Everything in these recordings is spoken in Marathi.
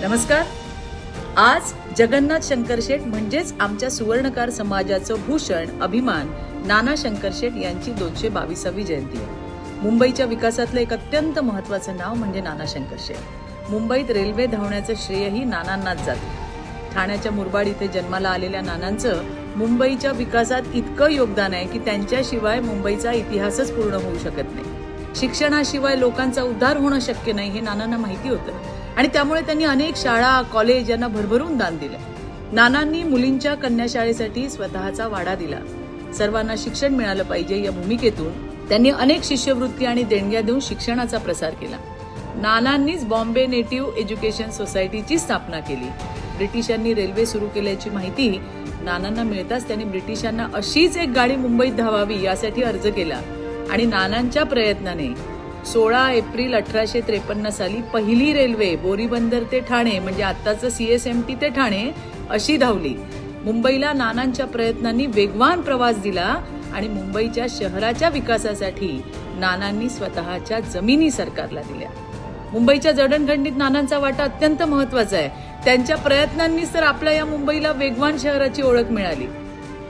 नमस्कार. आज जगन्नाथ शंकरशेठ म्हणजेच आमच्या सुवर्णकार समाजाचं भूषण अभिमान नाना शंकरशेठ यांची 222वी जयंती आहे. मुंबईच्या विकासातलं एक अत्यंत महत्त्वाचं नाव म्हणजे नाना शंकरशेठ. मुंबईत रेल्वे धावण्याचं श्रेयही नानांनाच जाते. ठाण्याच्या मुरबाड इथे जन्माला आलेल्या नानांचं मुंबईच्या विकासात इतकं योगदान आहे की त्यांच्याशिवाय मुंबईचा इतिहासच पूर्ण होऊ शकत नाही. शिक्षणाशिवाय लोकांचा उद्धार होणं शक्य नाही हे नानांना माहिती होतं आणि त्यामुळे त्यांनी अनेक शाळा कॉलेज यांना भरभरून दान दिलं. नानांनी मुलींच्या कन्याशाळेसाठी स्वतःचा वाडा दिला. सर्वांना शिक्षण मिळालं पाहिजे या भूमिकेतून त्यांनी अनेक शिष्यवृत्ती आणि देणग्या देऊन शिक्षणाचा प्रसार केला. नानांनीच बॉम्बे नेटिव्ह एज्युकेशन सोसायटीची स्थापना केली. ब्रिटिशांनी रेल्वे सुरू केल्याची माहिती नानांना मिळताच त्यांनी ब्रिटिशांना अशीच एक गाडी मुंबईत धावावी यासाठी अर्ज केला आणि नानांच्या प्रयत्नाने 16 एप्रिल 1853 साली पहिली रेल्वे बोरीबंदर ते ठाणे म्हणजे आत्ताचं CSMT ते ठाणे अशी धावली. मुंबईला नानांच्या प्रयत्नांनी वेगवान प्रवास दिला आणि मुंबईच्या शहराच्या विकासासाठी नानांनी स्वतःच्या जमिनी सरकारला दिल्या. मुंबईच्या जडणघडणीत नानांचा वाटा अत्यंत महत्वाचा आहे. त्यांच्या प्रयत्नांनीच तर आपल्या या मुंबईला वेगवान शहराची ओळख मिळाली.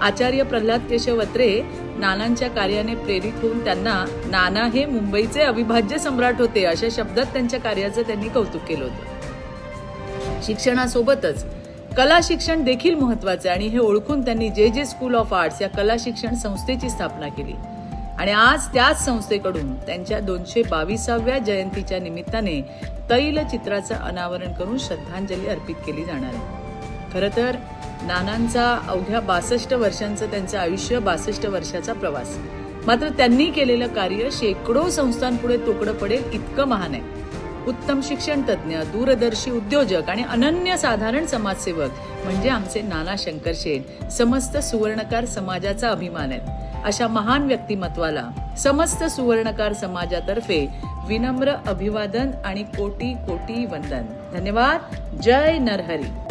आचार्य प्रल्हाद केशव अत्रे नानांच्या कार्याने प्रेरित होऊन त्यांना नाना हे मुंबईचे अविभाज्य सम्राट होते अशा शब्दात त्यांच्या कार्याचं त्यांनी कौतुक केलं होतं. शिक्षणासोबतच कला शिक्षण देखील महत्वाचे आणि हे ओळखून त्यांनी जे स्कूल ऑफ आर्ट्स या कला शिक्षण संस्थेची स्थापना केली आणि आज त्याच संस्थेकडून त्यांच्या 222व्या जयंतीच्या निमित्ताने तैलचित्राचं अनावरण करून श्रद्धांजली अर्पित केली जाणार आहे. खरं तर नानांचा अवघ्या 62 वर्षांचं त्यांचं आयुष्य, 62 वर्षाचा प्रवास, मात्र त्यांनी केलेलं कार्य शेकडो संस्थांपुढे तोकडं पडेल इतकं महान आहे. उत्तम शिक्षण तज्ज्ञ, दूरदर्शी उद्योजक आणि अनन्यसाधारण समाजसेवक म्हणजे आमचे नाना शंकरशेठ समस्त सुवर्णकार समाजाचा अभिमान आहेत. अशा महान व्यक्तिमत्वाला समस्त सुवर्णकार समाजातर्फे विनम्र अभिवादन आणि कोटी कोटी वंदन. धन्यवाद. जय नरहरी.